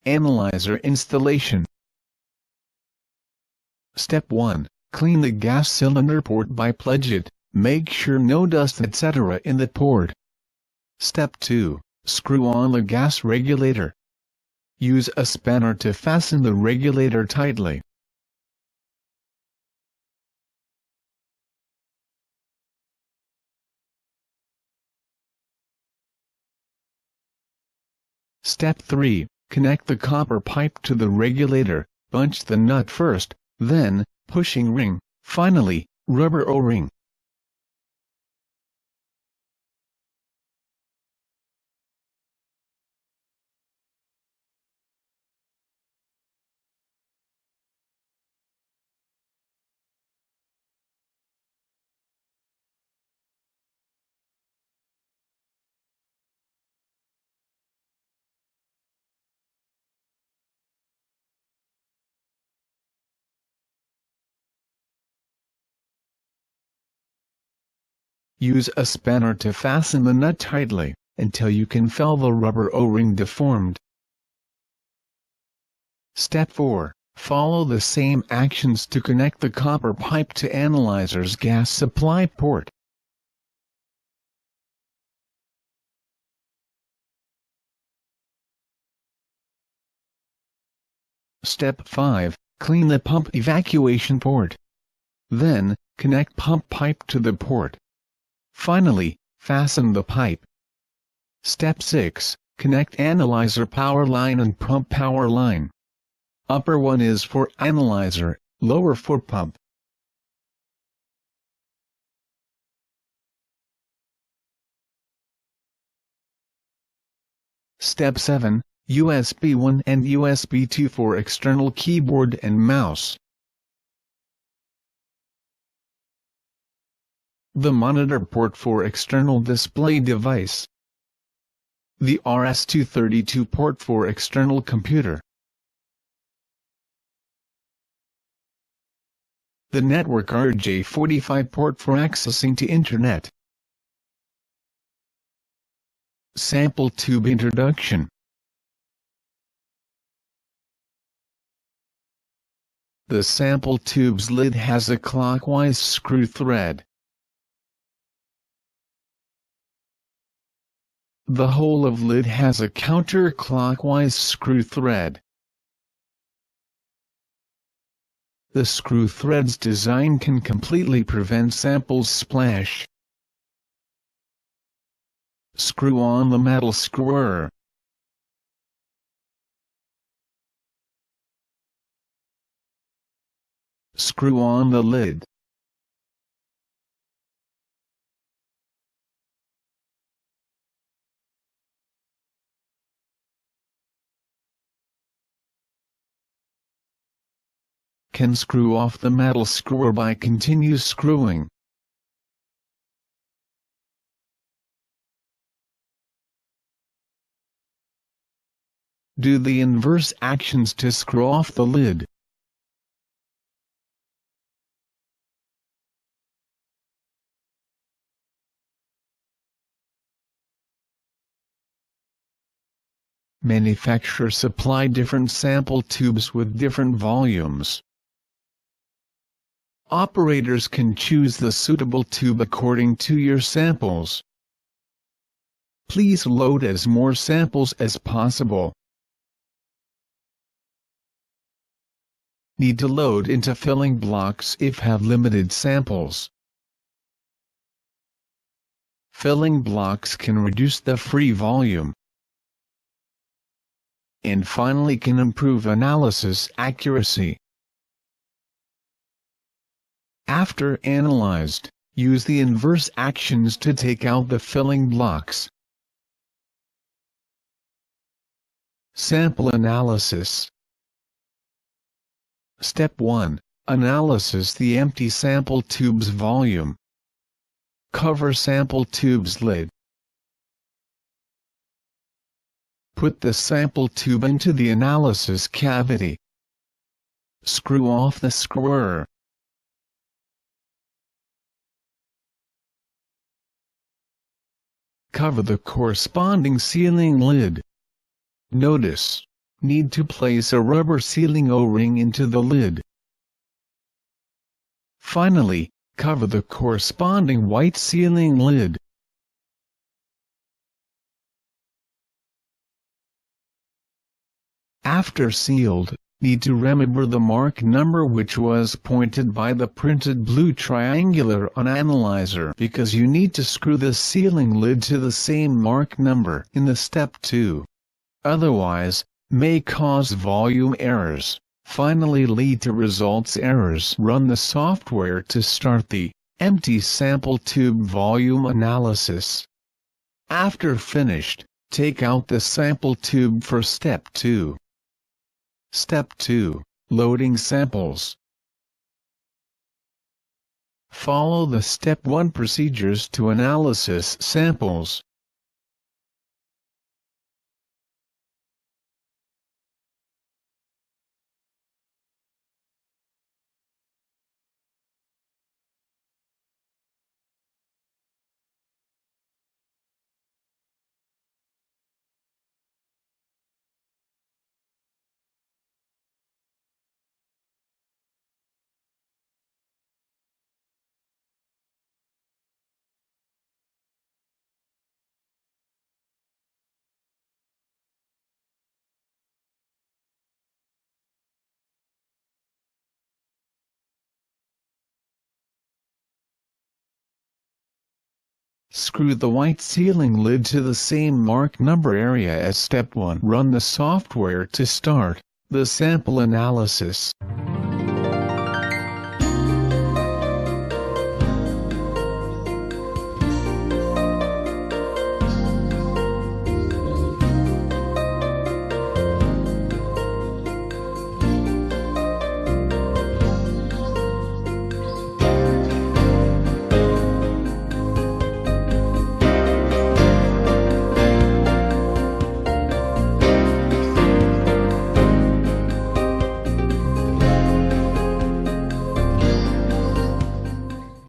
Analyzer installation. Step 1. Clean the gas cylinder port by plunge it, make sure no dust etc. in the port. Step 2. Screw on the gas regulator. Use a spanner to fasten the regulator tightly. Step 3. Connect the copper pipe to the regulator, punch the nut first, then, pushing ring, finally, rubber O-ring. Use a spanner to fasten the nut tightly, until you can feel the rubber O-ring deformed. Step 4. Follow the same actions to connect the copper pipe to analyzer's gas supply port. Step 5. Clean the pump evacuation port. Then, connect pump pipe to the port. Finally, fasten the pipe. Step 6. Connect analyzer power line and pump power line. Upper one is for analyzer, lower for pump. Step 7. USB 1 and USB 2 for external keyboard and mouse. The monitor port for external display device. The RS-232 port for external computer. The network RJ45 port for accessing to Internet. Sample tube introduction. The sample tube's lid has a clockwise screw thread. The whole of lid has a counterclockwise screw thread. The screw thread's design can completely prevent samples splash. Screw on the metal screwer. Screw on the lid. Can screw off the metal screwer by continuous screwing. Do the inverse actions to screw off the lid. Manufacturers supply different sample tubes with different volumes. Operators can choose the suitable tube according to your samples. Please load as more samples as possible. Need to load into filling blocks if have limited samples. Filling blocks can reduce the free volume. And finally can improve analysis accuracy. After analyzed, use the inverse actions to take out the filling blocks. Sample analysis. Step 1. Analysis the empty sample tube's volume. Cover sample tube's lid. Put the sample tube into the analysis cavity. Screw off the screwer. Cover the corresponding sealing lid. Notice, need to place a rubber sealing O-ring into the lid. Finally, cover the corresponding white sealing lid. After sealed, need to remember the mark number which was pointed by the printed blue triangular on analyzer, because you need to screw the sealing lid to the same mark number in the step 2. Otherwise, may cause volume errors, finally lead to results errors. Run the software to start the empty sample tube volume analysis. After finished, take out the sample tube for step 2. Step 2. Loading samples. Follow the step 1 procedures to analysis samples. Screw the white sealing lid to the same mark number area as step 1. Run the software to start the sample analysis.